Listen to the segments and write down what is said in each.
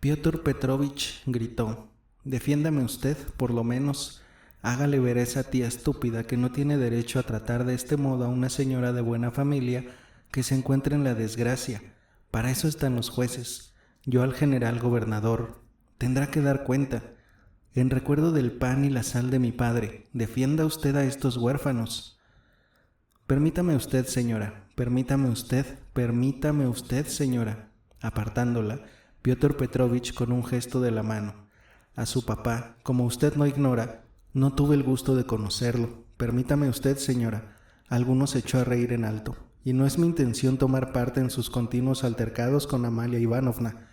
Piotr Petrovich gritó: «Defiéndame usted, por lo menos. Hágale ver a esa tía estúpida que no tiene derecho a tratar de este modo a una señora de buena familia que se encuentra en la desgracia. Para eso están los jueces. Yo al general gobernador. Tendrá que dar cuenta. En recuerdo del pan y la sal de mi padre, defienda usted a estos huérfanos». «Permítame usted, señora, permítame usted, señora». Apartándola, Piotr Petrovich con un gesto de la mano: «A su papá, como usted no ignora, no tuve el gusto de conocerlo. Permítame usted, señora». Alguno se echó a reír en alto. «Y no es mi intención tomar parte en sus continuos altercados con Amalia Ivanovna.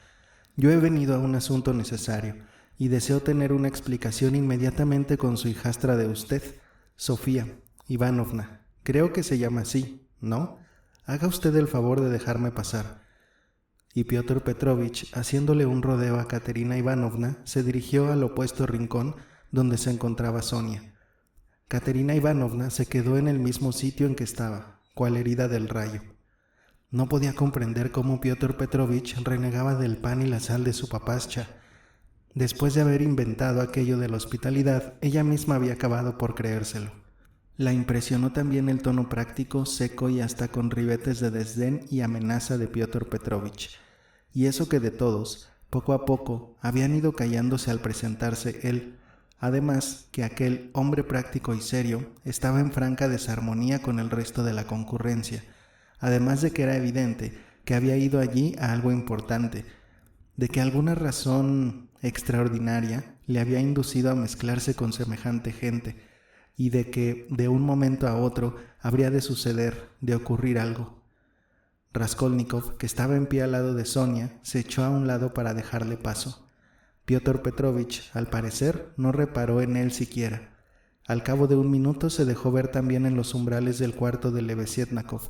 Yo he venido a un asunto necesario y deseo tener una explicación inmediatamente con su hijastra de usted, Sofía Ivanovna. Creo que se llama así, ¿no? Haga usted el favor de dejarme pasar». Y Piotr Petrovich, haciéndole un rodeo a Katerina Ivanovna, se dirigió al opuesto rincón donde se encontraba Sonia. Katerina Ivanovna se quedó en el mismo sitio en que estaba, cual herida del rayo. No podía comprender cómo Piotr Petrovich renegaba del pan y la sal de su papascha. Después de haber inventado aquello de la hospitalidad, ella misma había acabado por creérselo. La impresionó también el tono práctico, seco y hasta con ribetes de desdén y amenaza de Piotr Petrovich. Y eso que de todos, poco a poco, habían ido callándose al presentarse él. Además, que aquel hombre práctico y serio estaba en franca desarmonía con el resto de la concurrencia. Además de que era evidente que había ido allí a algo importante, de que alguna razón extraordinaria le había inducido a mezclarse con semejante gente, y de que de un momento a otro habría de suceder, de ocurrir algo. Raskolnikov, que estaba en pie al lado de Sonia, se echó a un lado para dejarle paso. Piotr Petrovich, al parecer, no reparó en él siquiera. Al cabo de un minuto se dejó ver también en los umbrales del cuarto de Lebesietnikov.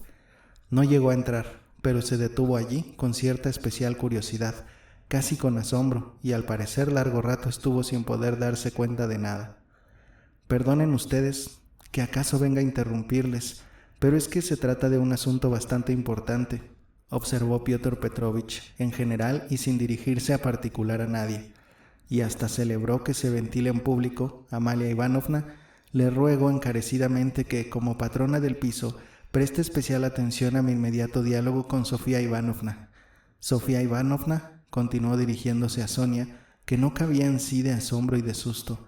No llegó a entrar, pero se detuvo allí con cierta especial curiosidad, casi con asombro, y al parecer largo rato estuvo sin poder darse cuenta de nada. «Perdonen ustedes que acaso venga a interrumpirles, pero es que se trata de un asunto bastante importante», observó Piotr Petrovich, en general y sin dirigirse a particular a nadie, y hasta celebró que se ventile en público. «Amalia Ivanovna, le ruego encarecidamente que, como patrona del piso, preste especial atención a mi inmediato diálogo con Sofía Ivanovna. Sofía Ivanovna», continuó dirigiéndose a Sonia, que no cabía en sí de asombro y de susto,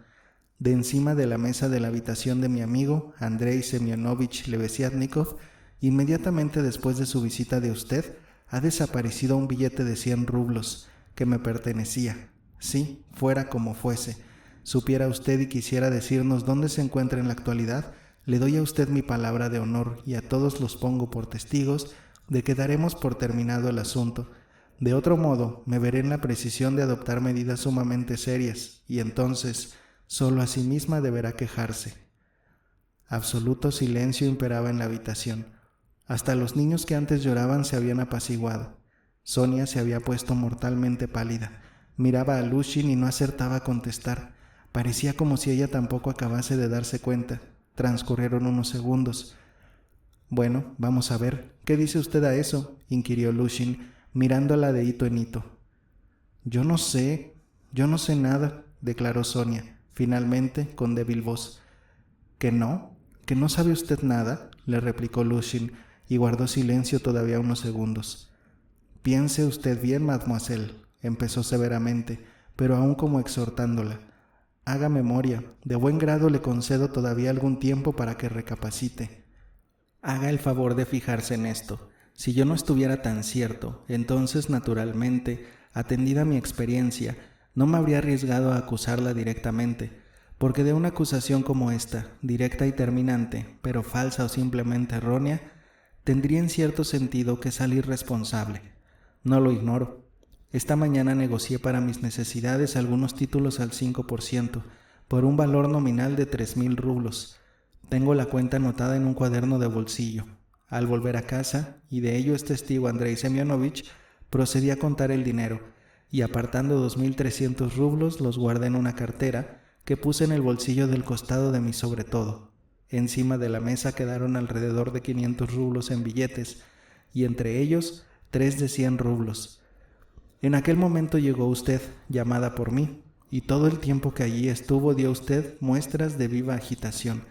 «de encima de la mesa de la habitación de mi amigo Andrei Semyonovich Lebesiatnikov, inmediatamente después de su visita de usted, ha desaparecido un billete de 100 rublos que me pertenecía. Sí, fuera como fuese. Supiera usted y quisiera decirnos dónde se encuentra en la actualidad, le doy a usted mi palabra de honor y a todos los pongo por testigos de que daremos por terminado el asunto. De otro modo, me veré en la precisión de adoptar medidas sumamente serias, y entonces solo a sí misma deberá quejarse». Absoluto silencio imperaba en la habitación. Hasta los niños que antes lloraban se habían apaciguado. Sonia se había puesto mortalmente pálida. Miraba a Lushin y no acertaba a contestar. Parecía como si ella tampoco acabase de darse cuenta. Transcurrieron unos segundos. «Bueno, vamos a ver, ¿qué dice usted a eso?», inquirió Lushin, mirándola de hito en hito. Yo no sé nada», declaró Sonia, finalmente, con débil voz. ¿Que no? ¿Que no sabe usted nada?», le replicó Lushin, y guardó silencio todavía unos segundos. «Piense usted bien, mademoiselle», empezó severamente, pero aún como exhortándola. «Haga memoria, de buen grado le concedo todavía algún tiempo para que recapacite. Haga el favor de fijarse en esto. Si yo no estuviera tan cierto, entonces, naturalmente, atendida mi experiencia, no me habría arriesgado a acusarla directamente, porque de una acusación como esta, directa y terminante, pero falsa o simplemente errónea, tendría en cierto sentido que salir responsable. No lo ignoro. Esta mañana negocié para mis necesidades algunos títulos al 5%, por un valor nominal de 3,000 rublos. Tengo la cuenta anotada en un cuaderno de bolsillo. Al volver a casa, y de ello es testigo Andrei Semyonovich, procedí a contar el dinero, y apartando 2,300 rublos los guardé en una cartera que puse en el bolsillo del costado de mi sobretodo. Encima de la mesa quedaron alrededor de 500 rublos en billetes, y entre ellos 3 de 100 rublos. En aquel momento llegó usted, llamada por mí, y todo el tiempo que allí estuvo dio usted muestras de viva agitación,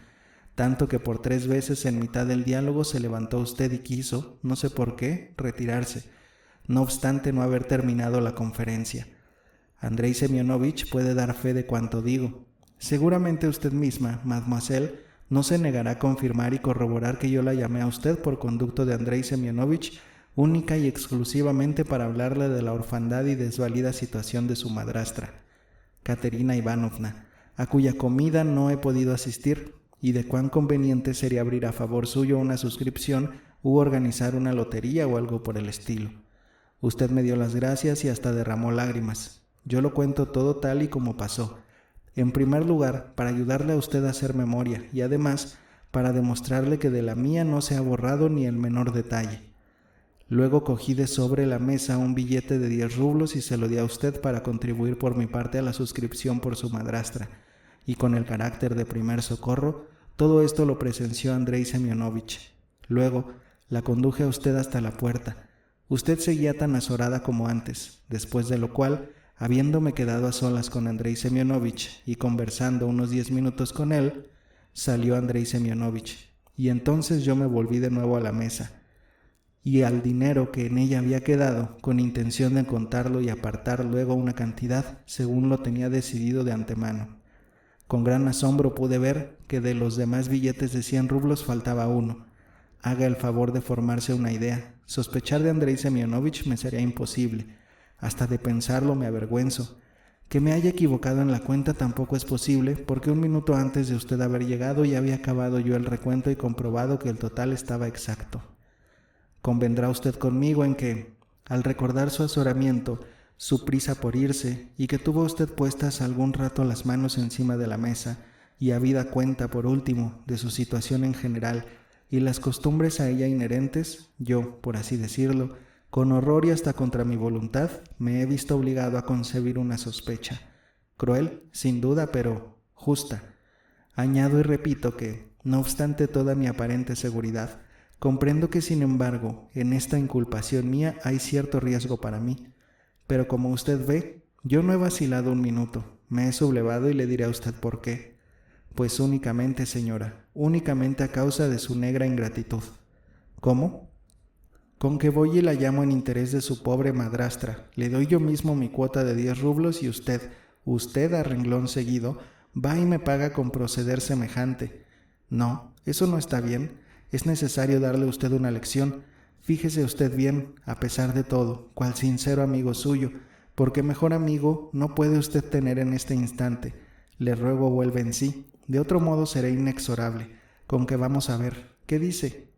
tanto que por 3 veces en mitad del diálogo se levantó usted y quiso, no sé por qué, retirarse, no obstante no haber terminado la conferencia. Andrei Semyonovich puede dar fe de cuanto digo. Seguramente usted misma, mademoiselle, no se negará a confirmar y corroborar que yo la llamé a usted por conducto de Andrei Semyonovich, única y exclusivamente para hablarle de la orfandad y desvalida situación de su madrastra, Katerina Ivanovna, a cuya comida no he podido asistir, y de cuán conveniente sería abrir a favor suyo una suscripción u organizar una lotería o algo por el estilo. Usted me dio las gracias y hasta derramó lágrimas. Yo lo cuento todo tal y como pasó. En primer lugar, para ayudarle a usted a hacer memoria y además para demostrarle que de la mía no se ha borrado ni el menor detalle. Luego cogí de sobre la mesa un billete de 10 rublos y se lo di a usted para contribuir por mi parte a la suscripción por su madrastra, y con el carácter de primer socorro, todo esto lo presenció Andrei Semyonovich. Luego la conduje a usted hasta la puerta. Usted seguía tan azorada como antes, después de lo cual, habiéndome quedado a solas con Andrei Semyonovich y conversando unos 10 minutos con él, salió Andrei Semyonovich, y entonces yo me volví de nuevo a la mesa, y al dinero que en ella había quedado, con intención de contarlo y apartar luego una cantidad, según lo tenía decidido de antemano. Con gran asombro pude ver que de los demás billetes de 100 rublos faltaba uno. Haga el favor de formarse una idea. Sospechar de Andrei Semyonovich me sería imposible. Hasta de pensarlo me avergüenzo. Que me haya equivocado en la cuenta tampoco es posible, porque un minuto antes de usted haber llegado ya había acabado yo el recuento y comprobado que el total estaba exacto. Convendrá usted conmigo en que, al recordar su azoramiento, su prisa por irse, y que tuvo usted puestas algún rato las manos encima de la mesa, y habida cuenta, por último, de su situación en general, y las costumbres a ella inherentes, yo, por así decirlo, con horror y hasta contra mi voluntad, me he visto obligado a concebir una sospecha, cruel, sin duda, pero justa. Añado y repito que, no obstante toda mi aparente seguridad, comprendo que sin embargo, en esta inculpación mía hay cierto riesgo para mí, pero como usted ve, yo no he vacilado un minuto, me he sublevado y le diré a usted por qué. Pues únicamente, señora, únicamente a causa de su negra ingratitud. ¿Cómo? Con que voy y la llamo en interés de su pobre madrastra, le doy yo mismo mi cuota de 10 rublos y usted a renglón seguido, va y me paga con proceder semejante. No, eso no está bien, es necesario darle a usted una lección. Fíjese usted bien, a pesar de todo, cual sincero amigo suyo, porque mejor amigo no puede usted tener en este instante. Le ruego vuelva en sí, de otro modo seré inexorable. Con que vamos a ver, ¿qué dice?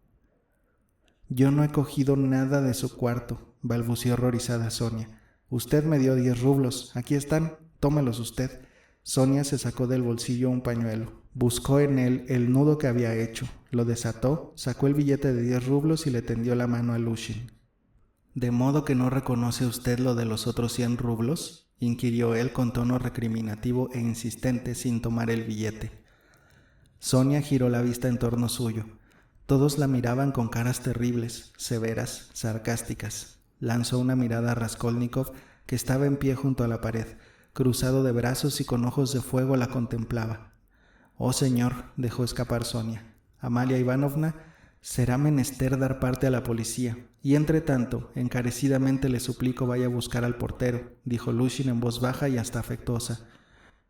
Yo no he cogido nada de su cuarto, balbució horrorizada Sonia. Usted me dio 10 rublos, aquí están, tómelos usted. Sonia se sacó del bolsillo un pañuelo, buscó en él el nudo que había hecho, lo desató, sacó el billete de 10 rublos y le tendió la mano a Lushin. ¿De modo que no reconoce usted lo de los otros 100 rublos? Inquirió él con tono recriminativo e insistente sin tomar el billete. Sonia giró la vista en torno suyo. Todos la miraban con caras terribles, severas, sarcásticas. Lanzó una mirada a Raskolnikov, que estaba en pie junto a la pared, cruzado de brazos y con ojos de fuego la contemplaba. «Oh, señor», dejó escapar Sonia, «Amalia Ivanovna, será menester dar parte a la policía, y entre tanto, encarecidamente le suplico vaya a buscar al portero», dijo Lushin en voz baja y hasta afectuosa.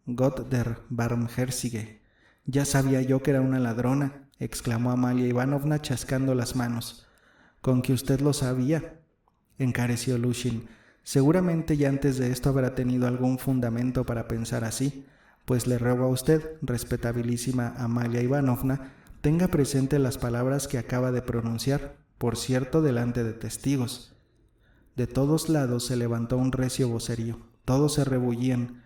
«Gott der Barmherzige, ya sabía yo que era una ladrona», exclamó Amalia Ivanovna chascando las manos. «¿Con que usted lo sabía?», encareció Lushin. «Seguramente ya antes de esto habrá tenido algún fundamento para pensar así, pues le ruego a usted, respetabilísima Amalia Ivanovna, tenga presente las palabras que acaba de pronunciar, por cierto, delante de testigos». De todos lados se levantó un recio vocerío. Todos se rebullían.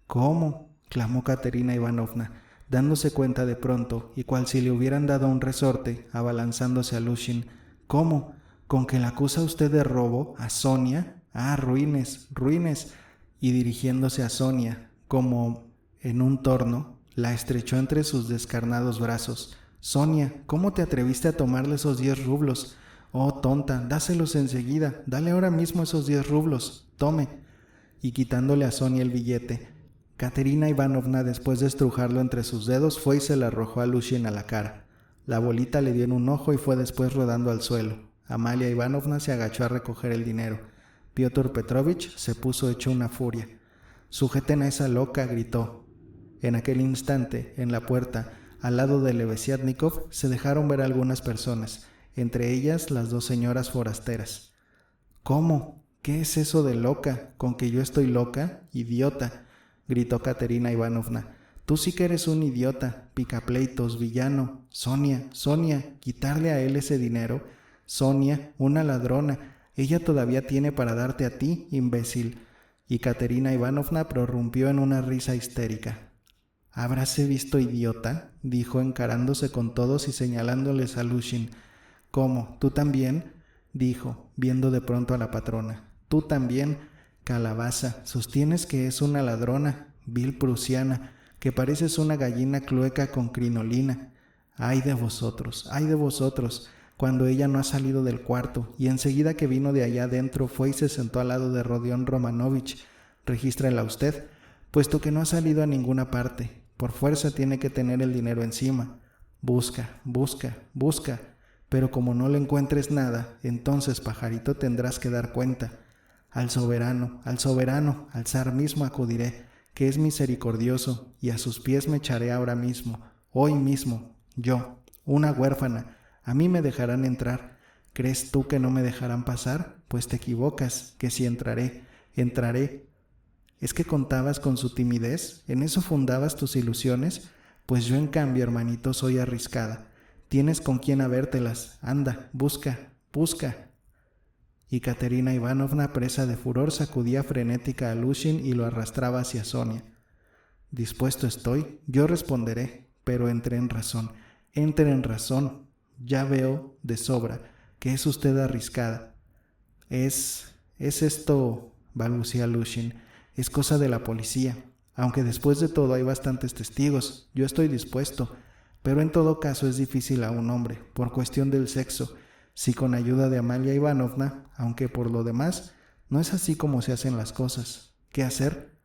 «¿Cómo?», clamó Katerina Ivanovna, dándose cuenta de pronto, y cual si le hubieran dado un resorte, abalanzándose a Lushin. «¿Cómo? ¿Con que la acusa usted de robo? ¿A Sonia? Ah, ruines, ruines». Y dirigiéndose a Sonia, como en un torno, la estrechó entre sus descarnados brazos. «Sonia, ¿cómo te atreviste a tomarle esos 10 rublos? Oh, tonta, dáselos enseguida, dale ahora mismo esos 10 rublos. tome, y quitándole a Sonia el billete. Katerina Ivanovna, después de estrujarlo entre sus dedos, fue y se le arrojó a Lushin a la cara. La bolita le dio en un ojo y fue después rodando al suelo. Amalia Ivanovna se agachó a recoger el dinero. Piotr Petrovich se puso hecho una furia. «Sujeten a esa loca», gritó. En aquel instante, en la puerta, al lado de Lebesiatnikov, se dejaron ver algunas personas, entre ellas las dos señoras forasteras. «¿Cómo? ¿Qué es eso de loca? ¿Con que yo estoy loca? ¡Idiota!», gritó Katerina Ivanovna. «Tú sí que eres un idiota, picapleitos, villano. Sonia, Sonia, quitarle a él ese dinero. Sonia, una ladrona. Ella todavía tiene para darte a ti, imbécil». Y Katerina Ivanovna prorrumpió en una risa histérica. «¿Habráse visto idiota?», dijo encarándose con todos y señalándoles a Lushin. «¿Cómo? ¿Tú también?», dijo, viendo de pronto a la patrona. «¿Tú también? Calabaza, sostienes que es una ladrona, vil prusiana, que pareces una gallina clueca con crinolina. ¡Ay de vosotros! ¡Ay de vosotros! Cuando ella no ha salido del cuarto, y enseguida que vino de allá adentro fue y se sentó al lado de Rodion Romanovich. Regístrela usted, puesto que no ha salido a ninguna parte. Por fuerza tiene que tener el dinero encima. Busca, busca, busca, pero como no le encuentres nada, entonces, pajarito, tendrás que dar cuenta. Al soberano, al zar mismo acudiré, que es misericordioso, y a sus pies me echaré ahora mismo, hoy mismo, yo, una huérfana. A mí me dejarán entrar. ¿Crees tú que no me dejarán pasar? Pues te equivocas, que si entraré. ¿Es que contabas con su timidez? ¿En eso fundabas tus ilusiones? Pues yo en cambio, hermanito, soy arriscada. Tienes con quién habértelas. Anda, busca, busca». Y Katerina Ivanovna, presa de furor, sacudía frenética a Lushin y lo arrastraba hacia Sonia. «Dispuesto estoy, yo responderé, pero entre en razón. Ya veo de sobra que es usted arriscada». Es esto», balbucía Lushin, «es cosa de la policía. Aunque después de todo hay bastantes testigos, yo estoy dispuesto. Pero en todo caso es difícil a un hombre, por cuestión del sexo, si con ayuda de Amalia Ivanovna, aunque por lo demás no es así como se hacen las cosas. ¿Qué hacer?».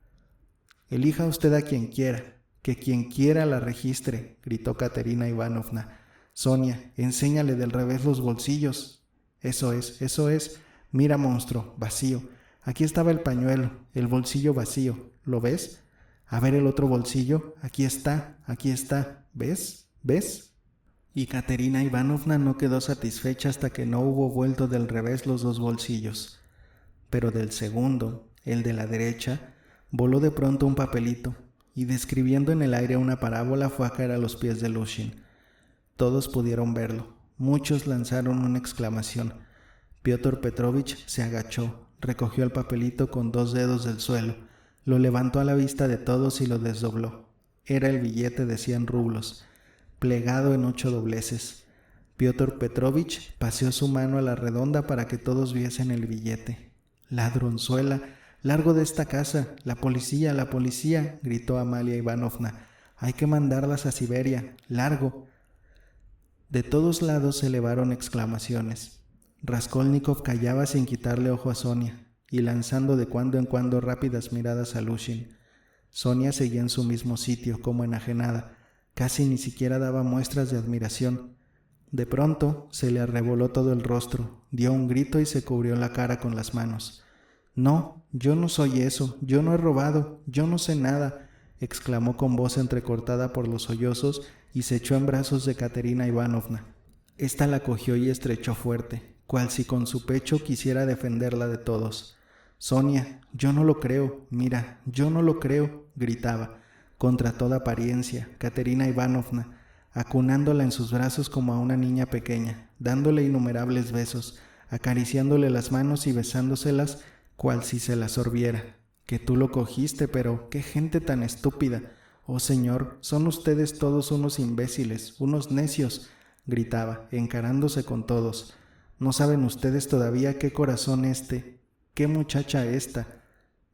«Elija usted a quien quiera, que quien quiera la registre», gritó Katerina Ivanovna. «Sonia, enséñale del revés los bolsillos». Eso es. Mira, monstruo, vacío. Aquí estaba el pañuelo, el bolsillo vacío. ¿Lo ves? A ver el otro bolsillo. Aquí está. ¿Ves? Y Katerina Ivanovna no quedó satisfecha hasta que no hubo vuelto del revés los dos bolsillos. Pero del segundo, el de la derecha, voló de pronto un papelito, y describiendo en el aire una parábola fue a caer a los pies de Lushin. Todos pudieron verlo. Muchos lanzaron una exclamación. Piotr Petrovich se agachó, recogió el papelito con 2 dedos del suelo, lo levantó a la vista de todos y lo desdobló. Era el billete de 100 rublos, plegado en 8 dobleces. Piotr Petrovich paseó su mano a la redonda para que todos viesen el billete. «Ladronzuela, largo de esta casa, la policía», gritó Amalia Ivanovna. «Hay que mandarlas a Siberia, largo». De todos lados se elevaron exclamaciones. Raskolnikov callaba sin quitarle ojo a Sonia, y lanzando de cuando en cuando rápidas miradas a Lushin. Sonia seguía en su mismo sitio, como enajenada, casi ni siquiera daba muestras de admiración. De pronto se le arreboló todo el rostro, dio un grito y se cubrió la cara con las manos. «No, yo no soy eso, yo no he robado, yo no sé nada», exclamó con voz entrecortada por los sollozos y se echó en brazos de Katerina Ivanovna. Esta la cogió y estrechó fuerte, cual si con su pecho quisiera defenderla de todos. «Sonia, yo no lo creo, mira, yo no lo creo», gritaba, contra toda apariencia, Katerina Ivanovna, acunándola en sus brazos como a una niña pequeña, dándole innumerables besos, acariciándole las manos y besándoselas cual si se las sorbiera. «Que tú lo cogiste, pero qué gente tan estúpida. Oh señor, son ustedes todos unos imbéciles, unos necios», gritaba, encarándose con todos. «No saben ustedes todavía qué corazón qué muchacha esta.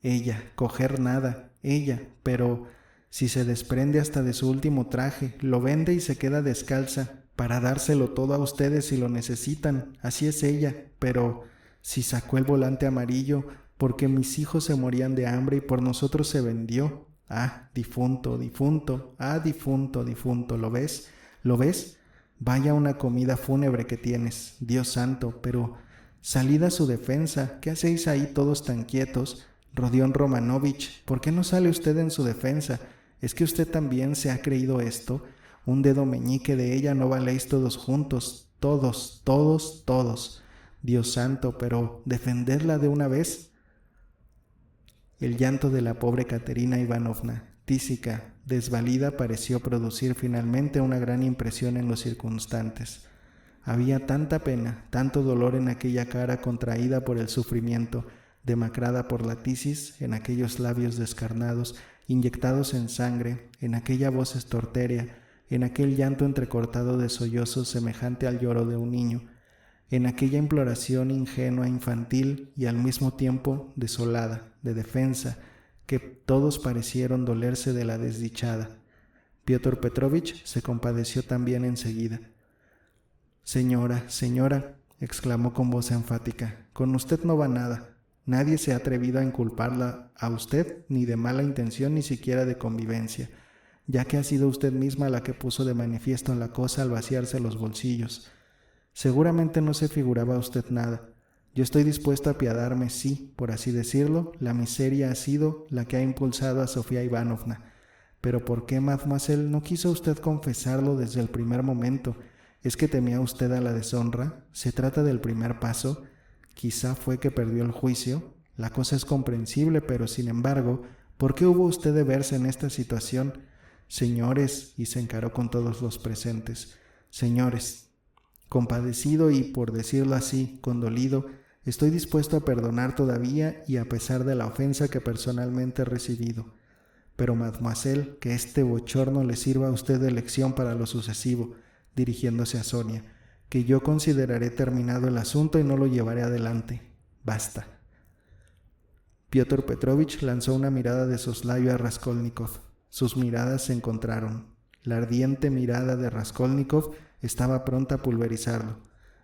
Ella, coger nada, ella, pero si se desprende hasta de su último traje, lo vende y se queda descalza, para dárselo todo a ustedes si lo necesitan, así es ella, pero si sacó el volante amarillo, porque mis hijos se morían de hambre y por nosotros se vendió. Ah, difunto, difunto, ah, difunto, difunto, ¿lo ves? ¿Lo ves? Vaya una comida fúnebre que tienes, Dios santo, pero salid a su defensa. ¿Qué hacéis ahí todos tan quietos? Rodión Romanovich, ¿por qué no sale usted en su defensa? ¿Es que usted también se ha creído esto? Un dedo meñique de ella no valéis todos juntos, todos, todos, todos. Dios santo, pero defendedla de una vez. El llanto de la pobre Katerina Ivanovna, tísica, desvalida, pareció producir finalmente una gran impresión en los circunstantes. Había tanta pena, tanto dolor en aquella cara contraída por el sufrimiento, demacrada por la tisis, en aquellos labios descarnados, inyectados en sangre, en aquella voz estortérea, en aquel llanto entrecortado de sollozos semejante al lloro de un niño, en aquella imploración ingenua, infantil y al mismo tiempo desolada, de defensa, que todos parecieron dolerse de la desdichada. Piotr Petrovich se compadeció también enseguida. «Señora, señora», exclamó con voz enfática, «con usted no va nada. Nadie se ha atrevido a inculparla a usted ni de mala intención ni siquiera de convivencia, ya que ha sido usted misma la que puso de manifiesto la cosa al vaciarse los bolsillos. Seguramente no se figuraba usted nada. Yo estoy dispuesto a apiadarme si, por así decirlo, la miseria ha sido la que ha impulsado a Sofía Ivanovna. Pero ¿por qué, mademoiselle, no quiso usted confesarlo desde el primer momento? ¿Es que temía usted a la deshonra? ¿Se trata del primer paso? Quizá fue que perdió el juicio. La cosa es comprensible, pero sin embargo, ¿por qué hubo usted de verse en esta situación? Señores, y se encaró con todos los presentes, señores, compadecido y, por decirlo así, condolido, estoy dispuesto a perdonar todavía y a pesar de la ofensa que personalmente he recibido. Pero, mademoiselle, que este bochorno le sirva a usted de lección para lo sucesivo, dirigiéndose a Sonia, que yo consideraré terminado el asunto y no lo llevaré adelante. Basta». Piotr Petrovich lanzó una mirada de soslayo a Raskolnikov. Sus miradas se encontraron. La ardiente mirada de Raskolnikov estaba pronta a pulverizarlo.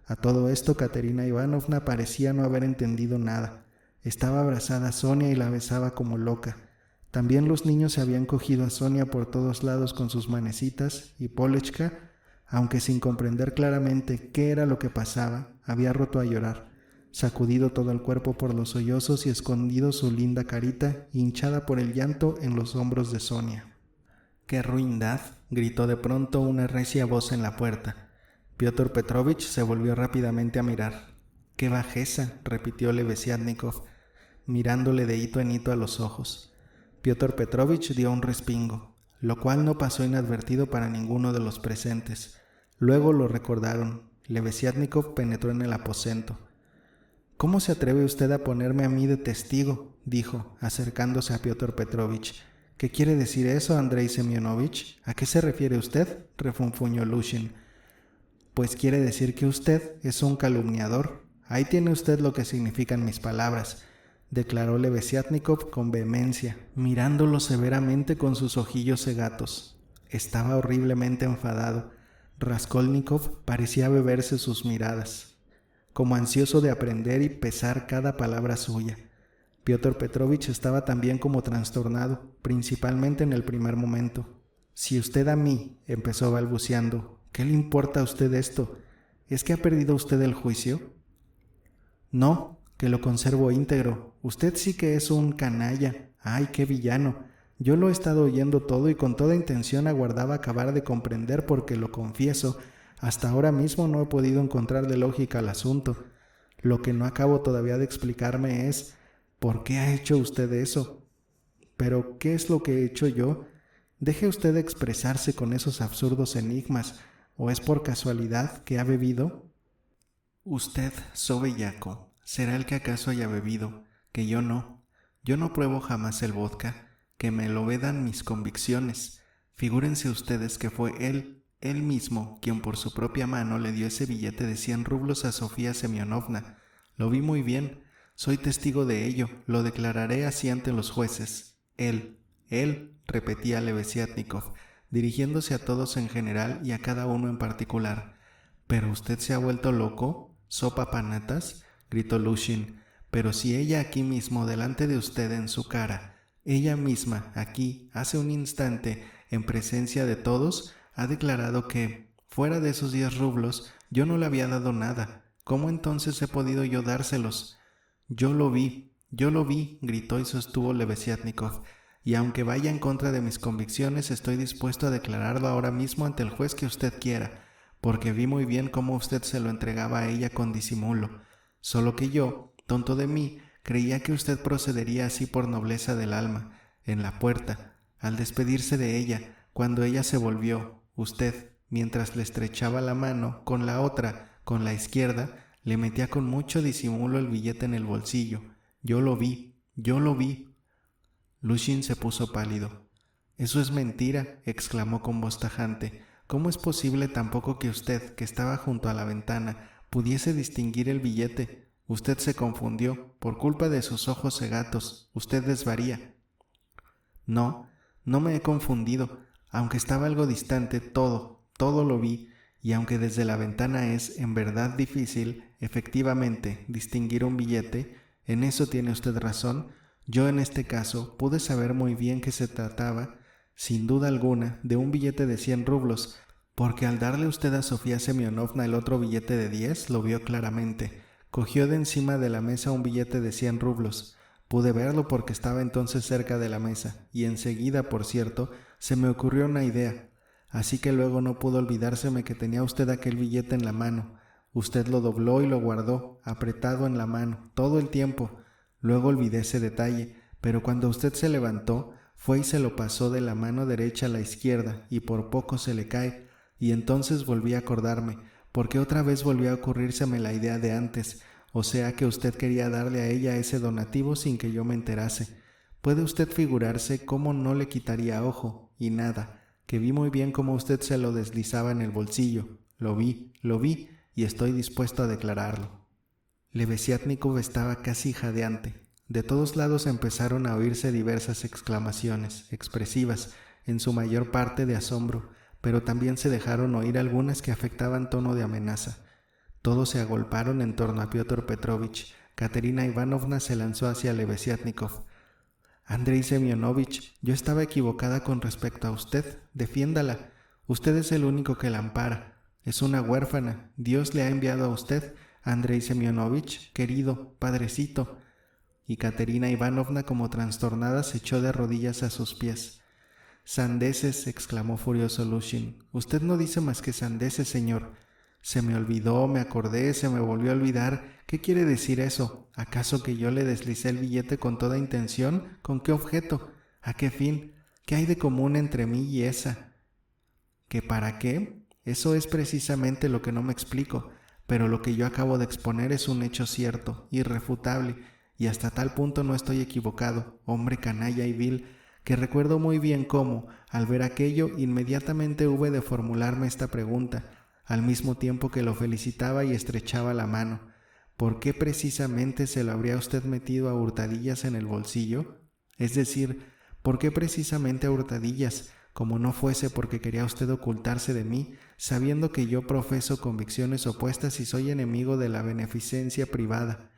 A todo esto Katerina Ivanovna parecía no haber entendido nada. Estaba abrazada a Sonia y la besaba como loca. También los niños se habían cogido a Sonia por todos lados con sus manecitas y Polechka, aunque sin comprender claramente qué era lo que pasaba, había roto a llorar, sacudido todo el cuerpo por los sollozos y escondido su linda carita, hinchada por el llanto, en los hombros de Sonia. «¡Qué ruindad!», gritó de pronto una recia voz en la puerta. Piotr Petrovich se volvió rápidamente a mirar. «¡Qué bajeza!», repitió Lebeziatnikov, mirándole de hito en hito a los ojos. Piotr Petrovich dio un respingo, lo cual no pasó inadvertido para ninguno de los presentes. Luego lo recordaron. Lebeziatnikov penetró en el aposento. «¿Cómo se atreve usted a ponerme a mí de testigo?», dijo, acercándose a Piotr Petrovich. «¿Qué quiere decir eso, Andrei Semyonovich? ¿A qué se refiere usted?», refunfuñó Lushin. «Pues quiere decir que usted es un calumniador. Ahí tiene usted lo que significan mis palabras», declaró Lebeziatnikov con vehemencia, mirándolo severamente con sus ojillos cegatos. Estaba horriblemente enfadado. Raskolnikov parecía beberse sus miradas, como ansioso de aprender y pesar cada palabra suya. Piotr Petrovich estaba también como trastornado, principalmente en el primer momento. «Si usted a mí», empezó balbuceando, «¿qué le importa a usted esto? ¿Es que ha perdido usted el juicio?». «No, que lo conservo íntegro. Usted sí que es un canalla. ¡Ay, qué villano! Yo lo he estado oyendo todo y con toda intención aguardaba acabar de comprender porque, lo confieso, hasta ahora mismo no he podido encontrarle lógica al asunto. Lo que no acabo todavía de explicarme es ¿por qué ha hecho usted eso? Pero ¿qué es lo que he hecho yo? Deje usted de expresarse con esos absurdos enigmas. ¿O es por casualidad que ha bebido?». «Usted, so bellaco, será el que acaso haya bebido, que yo no. Yo no pruebo jamás el vodka, que me lo vedan mis convicciones. Figúrense ustedes que fue él mismo, quien por su propia mano le dio ese billete de 100 rublos a Sofía Semyonovna. Lo vi muy bien, soy testigo de ello, lo declararé así ante los jueces. Él, repetía Lebeziatnikov, dirigiéndose a todos en general y a cada uno en particular. «¿Pero usted se ha vuelto loco? ¿Sopa panatas?», gritó Lushin. pero si ella aquí mismo, delante de usted, en su cara, ella misma, aquí, hace un instante, en presencia de todos, ha declarado que, fuera de esos 10 rublos, yo no le había dado nada, ¿cómo entonces he podido yo dárselos? Yo lo vi, gritó y sostuvo Lebeziatnikov, y aunque vaya en contra de mis convicciones, estoy dispuesto a declararlo ahora mismo ante el juez que usted quiera, porque vi muy bien cómo usted se lo entregaba a ella con disimulo, solo que yo, tonto de mí, creía que usted procedería así por nobleza del alma, en la puerta, al despedirse de ella, cuando ella se volvió, usted, mientras le estrechaba la mano, con la otra, con la izquierda, le metía con mucho disimulo el billete en el bolsillo. Yo lo vi. Lushin se puso pálido. «Eso es mentira», exclamó con voz tajante. «¿Cómo es posible tampoco que usted, que estaba junto a la ventana, pudiese distinguir el billete? Usted se confundió, por culpa de sus ojos cegatos. Usted desvaría». «No me he confundido. Aunque estaba algo distante, todo lo vi, y aunque desde la ventana es, en verdad, difícil, efectivamente, distinguir un billete, en eso tiene usted razón, yo en este caso pude saber muy bien que se trataba, sin duda alguna, de un billete de 100 rublos, porque al darle usted a Sofía Semyonovna el otro billete de 10, lo vio claramente. Cogió de encima de la mesa un billete de 100 rublos. Pude verlo porque estaba entonces cerca de la mesa, y enseguida, por cierto, se me ocurrió una idea. Así que luego no pudo olvidárseme que tenía usted aquel billete en la mano. Usted lo dobló y lo guardó, apretado en la mano, todo el tiempo. Luego olvidé ese detalle, pero cuando usted se levantó, fue y se lo pasó de la mano derecha a la izquierda, y por poco se le cae, y entonces volví a acordarme, porque otra vez volvió a ocurrírseme la idea de antes, o sea que usted quería darle a ella ese donativo sin que yo me enterase. Puede usted figurarse cómo no le quitaría ojo, y nada, que vi muy bien cómo usted se lo deslizaba en el bolsillo. Lo vi, y estoy dispuesto a declararlo. Lebeziatnikov estaba casi jadeante. De todos lados empezaron a oírse diversas exclamaciones, expresivas, en su mayor parte de asombro, pero también se dejaron oír algunas que afectaban tono de amenaza. Todos se agolparon en torno a Piotr Petrovich. Katerina Ivanovna se lanzó hacia Lebeziatnikov. «Andrei Semyonovich, yo estaba equivocada con respecto a usted. Defiéndala. Usted es el único que la ampara. Es una huérfana. Dios le ha enviado a usted, Andrei Semyonovich, querido, padrecito». Y Katerina Ivanovna, como trastornada, se echó de rodillas a sus pies. «Sandeces», exclamó furioso Lushin. «Usted no dice más que sandeces, señor. Se me olvidó, me acordé, se me volvió a olvidar. ¿Qué quiere decir eso? ¿Acaso que yo le deslicé el billete con toda intención? ¿Con qué objeto? ¿A qué fin? ¿Qué hay de común entre mí y esa? ¿Que para qué? Eso es precisamente lo que no me explico, pero lo que yo acabo de exponer es un hecho cierto, irrefutable, y hasta tal punto no estoy equivocado, hombre canalla y vil, que recuerdo muy bien cómo, al ver aquello, inmediatamente hube de formularme esta pregunta, al mismo tiempo que lo felicitaba y estrechaba la mano. ¿Por qué precisamente se lo habría usted metido a hurtadillas en el bolsillo? Es decir, ¿por qué precisamente a hurtadillas, como no fuese porque quería usted ocultarse de mí, sabiendo que yo profeso convicciones opuestas y soy enemigo de la beneficencia privada,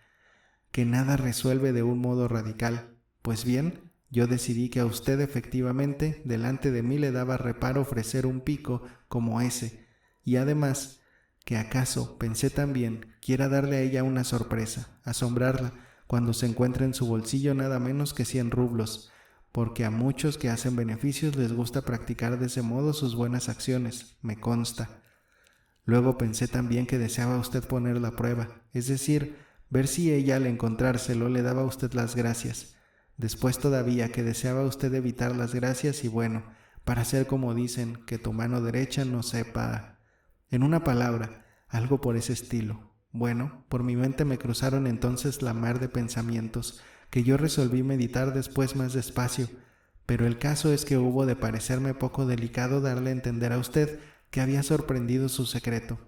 que nada resuelve de un modo radical? Pues bien, yo decidí que a usted efectivamente, delante de mí le daba reparo ofrecer un pico como ese, y además, que acaso, pensé también, quiera darle a ella una sorpresa, asombrarla, cuando se encuentre en su bolsillo nada menos que 100 rublos, porque a muchos que hacen beneficios les gusta practicar de ese modo sus buenas acciones, me consta. Luego pensé también que deseaba usted poner la prueba, es decir, ver si ella al encontrárselo le daba a usted las gracias. Después todavía que deseaba usted evitar las gracias y bueno, para hacer como dicen, que tu mano derecha no sepa... En una palabra, algo por ese estilo. Bueno, por mi mente me cruzaron entonces la mar de pensamientos, que yo resolví meditar después más despacio, pero el caso es que hubo de parecerme poco delicado darle a entender a usted que había sorprendido su secreto.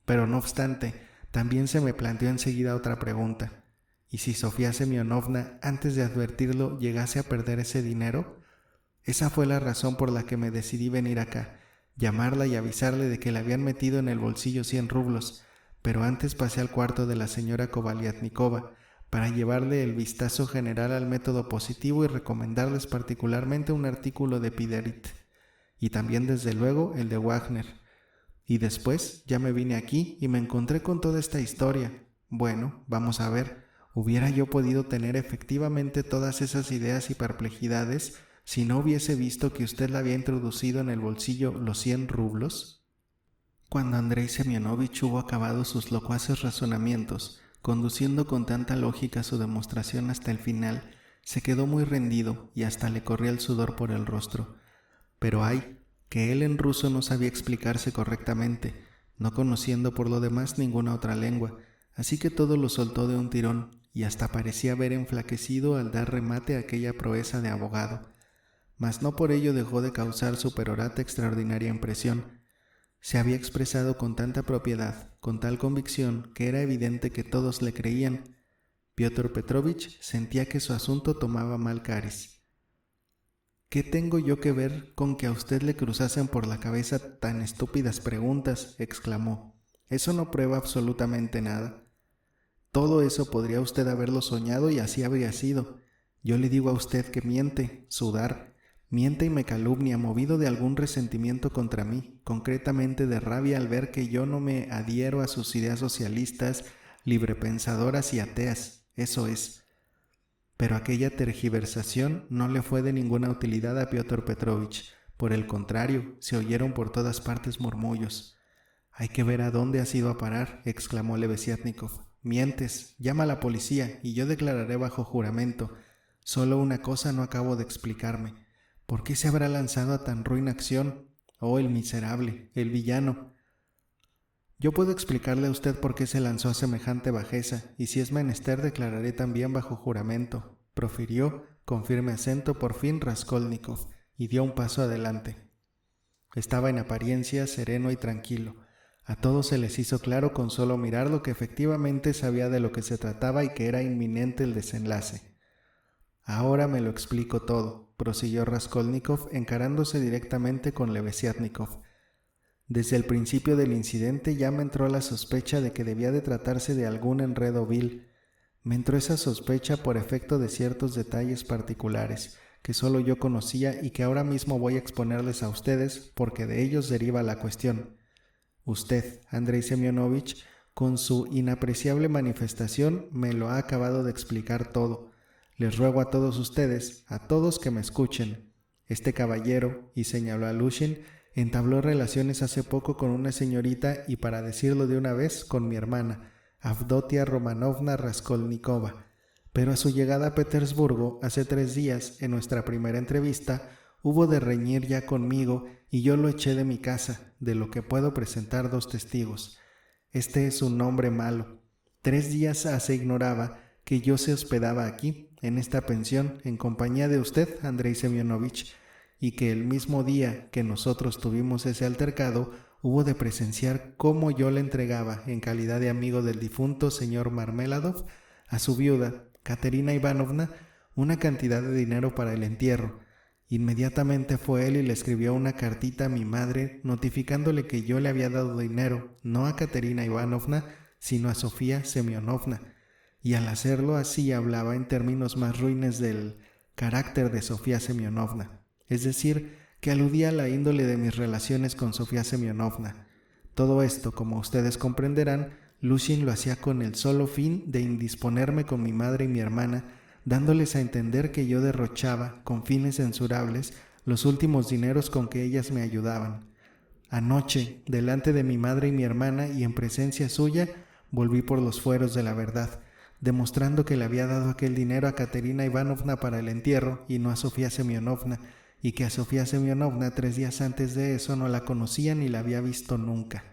Pero no obstante, también se me planteó enseguida otra pregunta. ¿Y si Sofía Semyonovna, antes de advertirlo, llegase a perder ese dinero? Esa fue la razón por la que me decidí venir acá, llamarla y avisarle de que le habían metido en el bolsillo 100 rublos, pero antes pasé al cuarto de la señora Kovalyatnikova, para llevarle el vistazo general al método positivo y recomendarles particularmente un artículo de Piderit, y también desde luego el de Wagner. Y después ya me vine aquí y me encontré con toda esta historia. Bueno, vamos a ver, ¿hubiera yo podido tener efectivamente todas esas ideas y perplejidades si no hubiese visto que usted le había introducido en el bolsillo los 100 rublos? Cuando Andrei Semyonovich hubo acabado sus locuaces razonamientos, conduciendo con tanta lógica su demostración hasta el final, se quedó muy rendido y hasta le corría el sudor por el rostro. Pero ay, que él en ruso no sabía explicarse correctamente, no conociendo por lo demás ninguna otra lengua, así que todo lo soltó de un tirón y hasta parecía haber enflaquecido al dar remate a aquella proeza de abogado. Mas no por ello dejó de causar su perorata extraordinaria impresión. Se había expresado con tanta propiedad, con tal convicción, que era evidente que todos le creían. Piotr Petrovich sentía que su asunto tomaba mal cariz. ¿Qué tengo yo que ver con que a usted le cruzasen por la cabeza tan estúpidas preguntas?, exclamó. Eso no prueba absolutamente nada. Todo eso podría usted haberlo soñado y así habría sido. Yo le digo a usted que miente, sudar, miente y me calumnia, movido de algún resentimiento contra mí, concretamente de rabia al ver que yo no me adhiero a sus ideas socialistas, librepensadoras y ateas, eso es. Pero aquella tergiversación no le fue de ninguna utilidad a Piotr Petrovich. Por el contrario, se oyeron por todas partes murmullos. «Hay que ver a dónde has ido a parar», exclamó Lebesiatnikov. «Mientes, llama a la policía y yo declararé bajo juramento. Solo una cosa no acabo de explicarme. ¿Por qué se habrá lanzado a tan ruin acción? Oh, el miserable, el villano». «Yo puedo explicarle a usted por qué se lanzó a semejante bajeza, y si es menester declararé también bajo juramento», profirió con firme acento por fin Raskolnikov, y dio un paso adelante. Estaba en apariencia sereno y tranquilo. A todos se les hizo claro con solo mirarlo que efectivamente sabía de lo que se trataba y que era inminente el desenlace. «Ahora me lo explico todo», prosiguió Raskolnikov encarándose directamente con Lebesiatnikov. «Desde el principio del incidente ya me entró la sospecha de que debía de tratarse de algún enredo vil. Me entró esa sospecha por efecto de ciertos detalles particulares que solo yo conocía y que ahora mismo voy a exponerles a ustedes porque de ellos deriva la cuestión. Usted, Andrei Semyonovich, con su inapreciable manifestación me lo ha acabado de explicar todo. Les ruego a todos ustedes, a todos que me escuchen. Este caballero», y señaló a Lushin, «entabló relaciones hace poco con una señorita y, para decirlo de una vez, con mi hermana, Avdotia Romanovna Raskolnikova. Pero a su llegada a Petersburgo, hace 3 días, en nuestra primera entrevista, hubo de reñir ya conmigo y yo lo eché de mi casa, de lo que puedo presentar 2 testigos. Este es un hombre malo. 3 días hace ignoraba que yo se hospedaba aquí, en esta pensión, en compañía de usted, Andrei Semyonovich, y que el mismo día que nosotros tuvimos ese altercado, hubo de presenciar cómo yo le entregaba, en calidad de amigo del difunto señor Marmeladov, a su viuda, Katerina Ivanovna, una cantidad de dinero para el entierro. Inmediatamente fue él y le escribió una cartita a mi madre notificándole que yo le había dado dinero, no a Katerina Ivanovna, sino a Sofía Semyonovna, y al hacerlo así hablaba en términos más ruines del carácter de Sofía Semyonovna, es decir, que aludía a la índole de mis relaciones con Sofía Semyonovna. Todo esto, como ustedes comprenderán, Lushin lo hacía con el solo fin de indisponerme con mi madre y mi hermana, dándoles a entender que yo derrochaba, con fines censurables, los últimos dineros con que ellas me ayudaban. Anoche, delante de mi madre y mi hermana y en presencia suya, volví por los fueros de la verdad, demostrando que le había dado aquel dinero a Katerina Ivanovna para el entierro y no a Sofía Semyonovna, y que a Sofía Semyonovna 3 días antes de eso no la conocía ni la había visto nunca.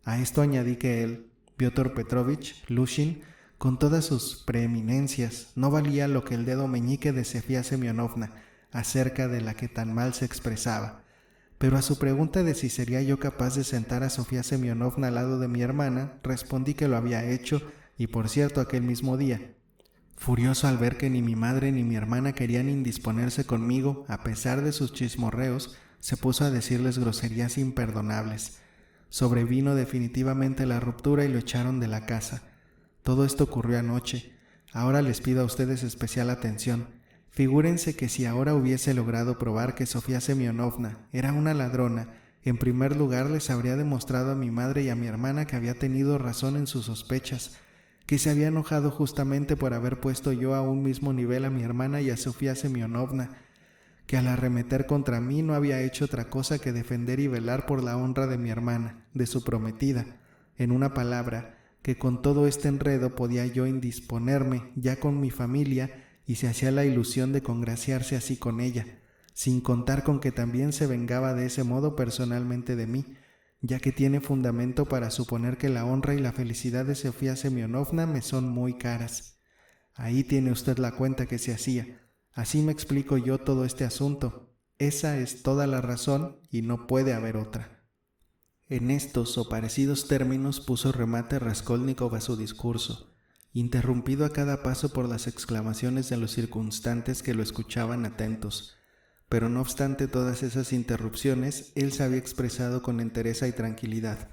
A esto añadí que él, Piotr Petrovich, Lushin, con todas sus preeminencias, no valía lo que el dedo meñique de Sofía Semyonovna, acerca de la que tan mal se expresaba. Pero a su pregunta de si sería yo capaz de sentar a Sofía Semyonovna al lado de mi hermana, respondí que lo había hecho, y por cierto aquel mismo día. Furioso al ver que ni mi madre ni mi hermana querían indisponerse conmigo, a pesar de sus chismorreos, se puso a decirles groserías imperdonables. Sobrevino definitivamente la ruptura y lo echaron de la casa. Todo esto ocurrió anoche. Ahora les pido a ustedes especial atención. Figúrense que si ahora hubiese logrado probar que Sofía Semyonovna era una ladrona, en primer lugar les habría demostrado a mi madre y a mi hermana que había tenido razón en sus sospechas, que se había enojado justamente por haber puesto yo a un mismo nivel a mi hermana y a Sofía Semyonovna, que al arremeter contra mí no había hecho otra cosa que defender y velar por la honra de mi hermana, de su prometida, en una palabra, que con todo este enredo podía yo indisponerme ya con mi familia y se hacía la ilusión de congraciarse así con ella, sin contar con que también se vengaba de ese modo personalmente de mí, ya que tiene fundamento para suponer que la honra y la felicidad de Sofía Semyonovna me son muy caras. Ahí tiene usted la cuenta que se hacía. Así me explico yo todo este asunto. Esa es toda la razón y no puede haber otra. En estos o parecidos términos puso remate Raskolnikov a su discurso, interrumpido a cada paso por las exclamaciones de los circunstantes que lo escuchaban atentos. Pero no obstante todas esas interrupciones, él se había expresado con entereza y tranquilidad,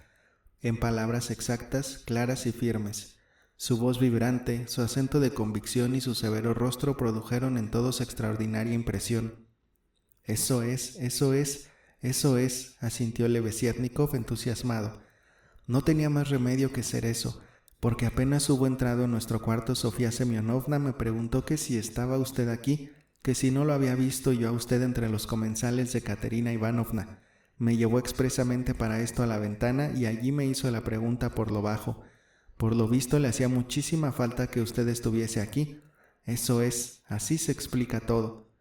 en palabras exactas, claras y firmes. Su voz vibrante, su acento de convicción y su severo rostro produjeron en todos extraordinaria impresión. Eso es, asintió Lebesiatnikov entusiasmado. No tenía más remedio que ser eso, porque apenas hubo entrado en nuestro cuarto Sofía Semyonovna me preguntó que si estaba usted aquí, que si no lo había visto yo a usted entre los comensales de Katerina Ivanovna. Me llevó expresamente para esto a la ventana y allí me hizo la pregunta por lo bajo. Por lo visto le hacía muchísima falta que usted estuviese aquí. Eso es, así se explica todo.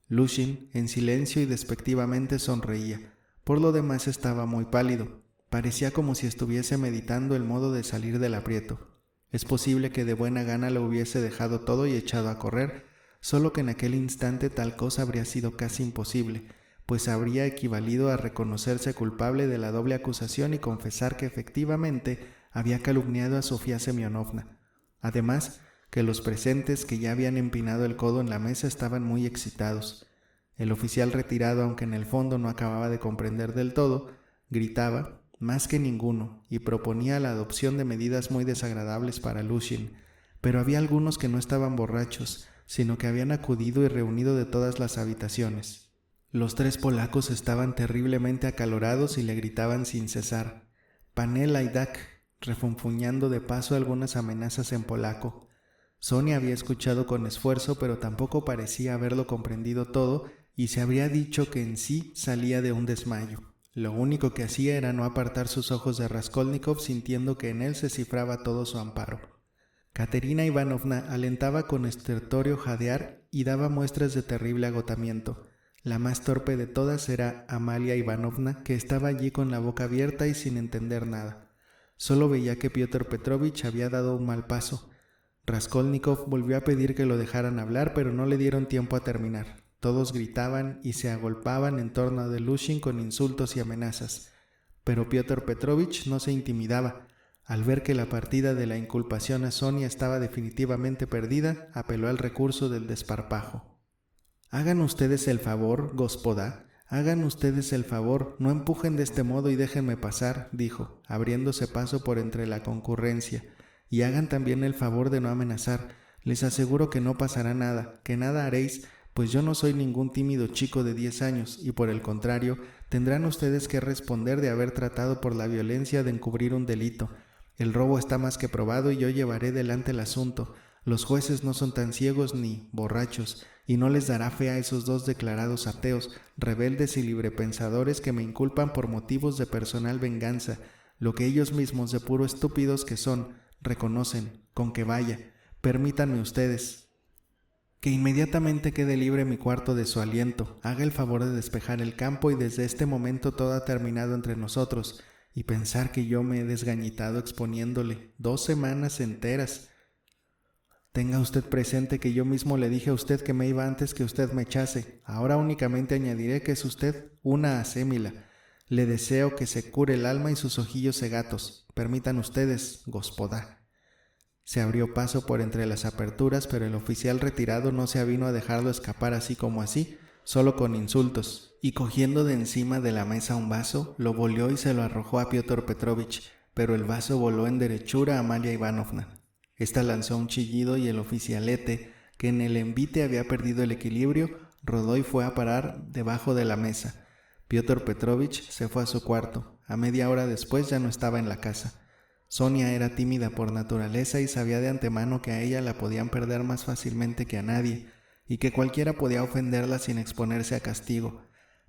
Lushin, en silencio y despectivamente, sonreía. Por lo demás estaba muy pálido. Parecía como si estuviese meditando el modo de salir del aprieto. Es posible que de buena gana lo hubiese dejado todo y echado a correr, solo que en aquel instante tal cosa habría sido casi imposible, pues habría equivalido a reconocerse culpable de la doble acusación y confesar que efectivamente había calumniado a Sofía Semyonovna. Además, que los presentes que ya habían empinado el codo en la mesa estaban muy excitados. El oficial retirado, aunque en el fondo no acababa de comprender del todo, gritaba más que ninguno y proponía la adopción de medidas muy desagradables para Lushin, pero había algunos que no estaban borrachos, sino que habían acudido y reunido de todas las habitaciones. Los 3 polacos estaban terriblemente acalorados y le gritaban sin cesar: «Pane lajdak», refunfuñando de paso algunas amenazas en polaco. Sonia había escuchado con esfuerzo, pero tampoco parecía haberlo comprendido todo y se habría dicho que en sí salía de un desmayo. Lo único que hacía era no apartar sus ojos de Raskolnikov, sintiendo que en él se cifraba todo su amparo. Katerina Ivanovna alentaba con estertóreo jadear y daba muestras de terrible agotamiento. La más torpe de todas era Amalia Ivanovna, que estaba allí con la boca abierta y sin entender nada. Solo veía que Piotr Petrovich había dado un mal paso. Raskolnikov volvió a pedir que lo dejaran hablar, pero no le dieron tiempo a terminar. Todos gritaban y se agolpaban en torno de Lushin con insultos y amenazas. Pero Piotr Petrovich no se intimidaba. Al ver que la partida de la inculpación a Sonia estaba definitivamente perdida, apeló al recurso del desparpajo. «Hagan ustedes el favor, gospoda, hagan ustedes el favor, no empujen de este modo y déjenme pasar», dijo, abriéndose paso por entre la concurrencia. «Y hagan también el favor de no amenazar. Les aseguro que no pasará nada, que nada haréis, pues yo no soy ningún tímido chico de 10 años, y por el contrario, tendrán ustedes que responder de haber tratado por la violencia de encubrir un delito. El robo está más que probado y yo llevaré delante el asunto. Los jueces no son tan ciegos ni borrachos, y no les dará fe a esos 2 declarados ateos, rebeldes y librepensadores que me inculpan por motivos de personal venganza, lo que ellos mismos, de puro estúpidos que son, reconocen. Con que vaya, permítanme ustedes que inmediatamente quede libre mi cuarto de su aliento, haga el favor de despejar el campo y desde este momento todo ha terminado entre nosotros, y pensar que yo me he desgañitado exponiéndole 2 semanas enteras. Tenga usted presente que yo mismo le dije a usted que me iba antes que usted me echase. Ahora únicamente añadiré que es usted una asémila. Le deseo que se cure el alma y sus ojillos cegatos. Permitan ustedes, gospoda». Se abrió paso por entre las aperturas, pero el oficial retirado no se avino a dejarlo escapar así como así, solo con insultos, y cogiendo de encima de la mesa un vaso, lo volvió y se lo arrojó a Piotr Petrovich, pero el vaso voló en derechura a Amalia Ivanovna. Esta lanzó un chillido y el oficialete, que en el envite había perdido el equilibrio, rodó y fue a parar debajo de la mesa. Piotr Petrovich se fue a su cuarto. A media hora después ya no estaba en la casa. Sonia era tímida por naturaleza y sabía de antemano que a ella la podían perder más fácilmente que a nadie, y que cualquiera podía ofenderla sin exponerse a castigo.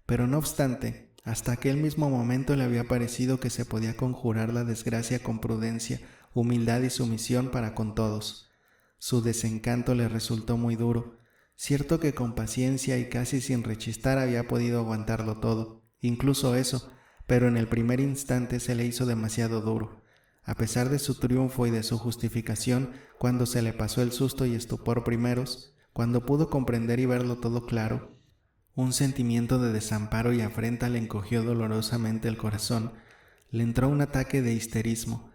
Pero no obstante, hasta aquel mismo momento le había parecido que se podía conjurar la desgracia con prudencia, humildad y sumisión para con todos. Su desencanto le resultó muy duro. Cierto que con paciencia y casi sin rechistar había podido aguantarlo todo, incluso eso, pero en el primer instante se le hizo demasiado duro. A pesar de su triunfo y de su justificación, cuando se le pasó el susto y estupor primeros, cuando pudo comprender y verlo todo claro, un sentimiento de desamparo y afrenta le encogió dolorosamente el corazón. Le entró un ataque de histerismo.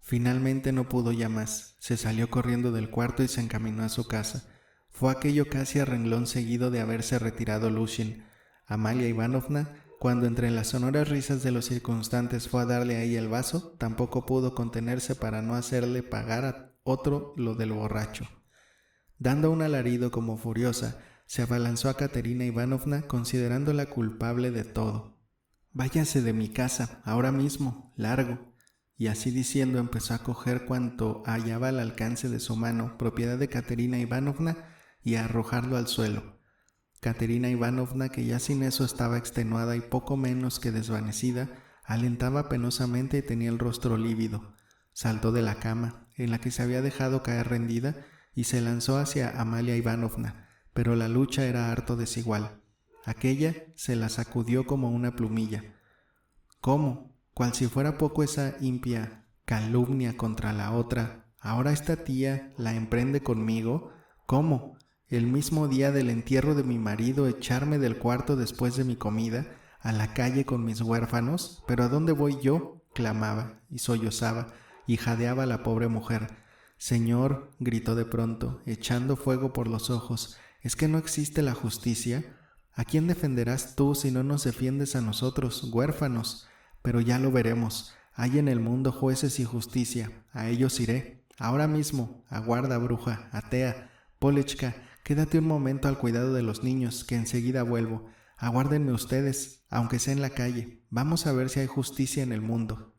Finalmente no pudo ya más. Se salió corriendo del cuarto y se encaminó a su casa. Fue aquello casi a renglón seguido de haberse retirado Lushin. Amalia Ivanovna, cuando entre las sonoras risas de los circunstantes fue a darle a ella el vaso, tampoco pudo contenerse para no hacerle pagar a otro lo del borracho. Dando un alarido como furiosa, se abalanzó a Katerina Ivanovna, considerándola culpable de todo. «Váyase de mi casa, ahora mismo, largo». Y así diciendo empezó a coger cuanto hallaba al alcance de su mano, propiedad de Katerina Ivanovna, y a arrojarlo al suelo. Katerina Ivanovna, que ya sin eso estaba extenuada y poco menos que desvanecida, alentaba penosamente y tenía el rostro lívido. Saltó de la cama, en la que se había dejado caer rendida, y se lanzó hacia Amalia Ivanovna, pero la lucha era harto desigual. Aquella se la sacudió como una plumilla. ¿Cómo? Cual si fuera poco esa impia calumnia contra la otra, ¿ahora esta tía la emprende conmigo? ¿Cómo? El mismo día del entierro de mi marido echarme del cuarto después de mi comida, a la calle con mis huérfanos. ¿Pero a dónde voy yo?, clamaba y sollozaba y jadeaba la pobre mujer. «Señor», gritó de pronto, echando fuego por los ojos, ¿es que no existe la justicia? ¿A quién defenderás tú si no nos defiendes a nosotros, huérfanos? Pero ya lo veremos. Hay en el mundo jueces y justicia. A ellos iré. Ahora mismo. Aguarda, bruja, atea. Polechka, quédate un momento al cuidado de los niños, que enseguida vuelvo. Aguárdenme ustedes, aunque sea en la calle. Vamos a ver si hay justicia en el mundo».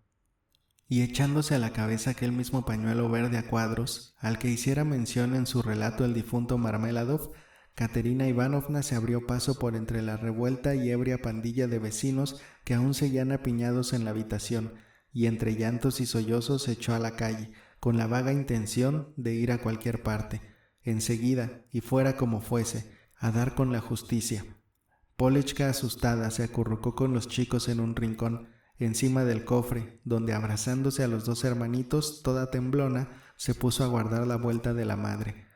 Y echándose a la cabeza aquel mismo pañuelo verde a cuadros, al que hiciera mención en su relato el difunto Marmeladov, Katerina Ivanovna se abrió paso por entre la revuelta y ebria pandilla de vecinos que aún seguían apiñados en la habitación, y entre llantos y sollozos se echó a la calle, con la vaga intención de ir a cualquier parte, enseguida, y fuera como fuese, a dar con la justicia. Polechka, asustada, se acurrucó con los chicos en un rincón, encima del cofre, donde abrazándose a los dos hermanitos, toda temblona, se puso a guardar la vuelta de la madre.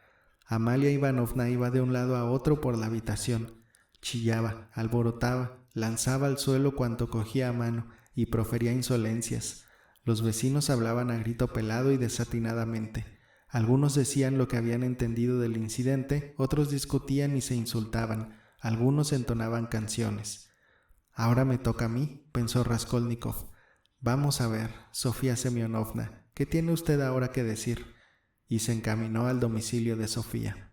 Amalia Ivanovna iba de un lado a otro por la habitación. Chillaba, alborotaba, lanzaba al suelo cuanto cogía a mano y profería insolencias. Los vecinos hablaban a grito pelado y desatinadamente. Algunos decían lo que habían entendido del incidente, otros discutían y se insultaban, algunos entonaban canciones. «Ahora me toca a mí», pensó Raskolnikov. «Vamos a ver, Sofía Semyonovna, ¿qué tiene usted ahora que decir?». Y se encaminó al domicilio de Sofía.